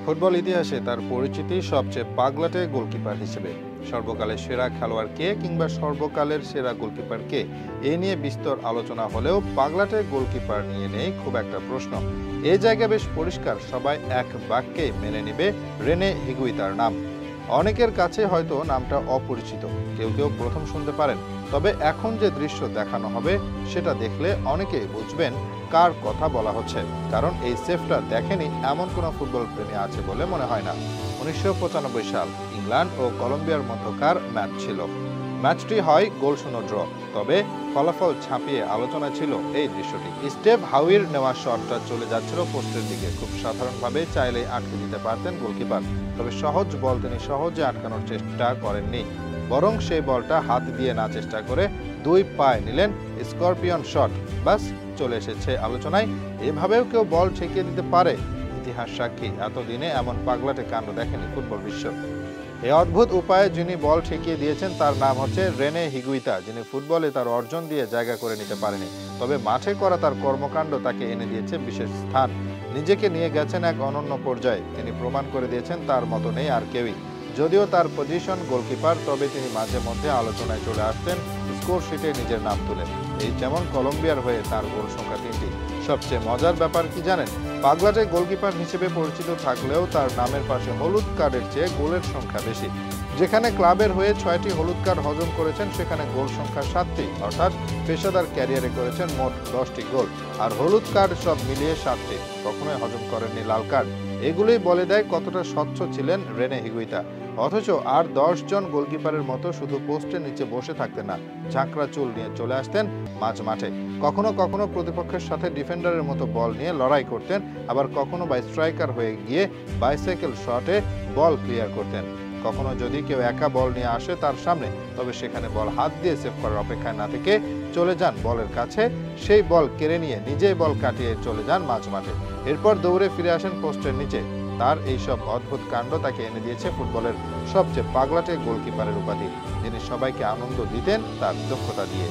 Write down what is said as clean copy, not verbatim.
Football ইতিহাসে তার পরিচিতি সবচেয়ে পাগলাটে গোলকিপার হিসেবে। সর্বকালের সেরা খেলোয়াড় কে কিংবা সর্বকালের সেরা গোলকিপার কে, এ নিয়ে বিস্তর আলোচনা হলেও পাগলাটে গোলকিপার নিয়ে নেই খুব একটা প্রশ্ন। এই জায়গা বেশ পরিষ্কার, সবাই এক বাক্যে মেনে নেবে রেনে হিগুইতার নাম। অনেকের কাছে হয়তো নামটা অপরিচিত, কেউ কেউ প্রথম শুনতে পারেন, তবে এখন যে দৃশ্য দেখানো হবে সেটা দেখলে অনেকেই বুঝবেন কার কথা বলা হচ্ছে। কারণ এই সেভটা দেখেনি এমন কোনো ফুটবল প্রেমী আছে বলে মনে হয় না। 1995 সাল ইংল্যান্ড ও কলম্বিয়ার মধ্যকার ম্যাচ ছিল। ম্যাচটি হয় গোলশূন্য ড্র, তবে ফলাফল ছাপিয়ে আলোচনা ছিল এই দৃশ্যটি। স্টেভ হাউইর নেওয়া শটটা চলে যাচ্ছিল পোস্টের দিকে, খুব সাধারণভাবে চাইলে আটকে দিতে পারতেন গোলকিপার, তবে সহজ বল তিনি সহজে আটকানোর চেষ্টা করেননি, বরং সেই বলটা হাত দিয়ে না চেষ্টা করে দুই পায়ে নিলেন স্করপিয়ন শট। বাস চলে এসেছে আলোচনায়। এভাবেও কেউ বল ঠেকিয়ে দিতে পারে? ইতিহাস সাক্ষী, এতদিনে এমন পাগলাটে কাণ্ড দেখেনি ফুটবল বিশ্ব। এই অদ্ভুত উপায়ে যিনি বল ঠেকিয়ে দিয়েছেন তার নাম হচ্ছে রেনে হিগুইতা, যিনি ফুটবলে তার অর্জন দিয়ে জায়গা করে নিতে পারেনি, তবে মাঠে করা তার কর্মকাণ্ড তাকে এনে দিয়েছে বিশেষ স্থান। নিজেকে নিয়ে গেছেন এক অনন্য পর্যায়ে। তিনি প্রমাণ করে দিয়েছেন তার মতো নেই আর কেউই। যদিও তার পজিশন গোলকিপার, তবে তিনি মাঝে মধ্যে আলোচনায় চলে আসতেন স্কোর শিটে নিজের নাম তুলে। এই যেমন কলম্বিয়ার হয়ে তার গোল সংখ্যা 3টি। সবচেয়ে মজার ব্যাপার কি জানেন? পাগলাটে গোলকিপার হিসেবে পরিচিত থাকলেও তার নামের পাশে হলুদ কার্ডের চেয়ে গোলের সংখ্যা বেশি। যেখানে ক্লাবের হয়ে 6টি হলুদ কার্ড হজম করেছেন, সেখানে গোল সংখ্যা 7টি, অর্থাৎ পেশাদার ক্যারিয়ারে করেছেন মোট 10টি গোল, আর হলুদ কার্ড সব মিলিয়ে 7টি। কখনোই হজম করেননি লাল কার্ড। এগুলোই বলে দেয় কতটা স্বচ্ছ ছিলেন রেনে হিগুইতা। অথচ আর 10 জন গোলকিপারের মতো শুধু পোস্টের নিচে বসে থাকতেন না, ঝাঁকড়া চুল নিয়ে চলে আসতেন মাঝ মাঠে। কখনো কখনো প্রতিপক্ষের সাথে ডিফেন্ডারের মতো বল নিয়ে লড়াই করতেন, আবার কখনো বা স্ট্রাইকার হয়ে গিয়ে বাইসাইকেল শটে বল ক্লিয়ার করতেন। কখনো যদি কেউ একা বল নিয়ে আসে তার সামনে, তবে সেখানে বল হাত দিয়ে সেভ করার অপেক্ষায় না থেকে চলে যান বলের কাছে, সেই বল কেড়ে নিয়ে নিজেই বল কাটিয়ে চলে যান মাঝ মাঠে, এরপর দৌড়ে ফিরে আসেন পোস্টের নিচে। তার এইসব অদ্ভুত কাণ্ড তাকে এনে দিয়েছে ফুটবলের সবচেয়ে পাগলাটে গোলকিপারের উপাধি। যিনি সবাইকে আনন্দ দিতেন তার দক্ষতা দিয়ে।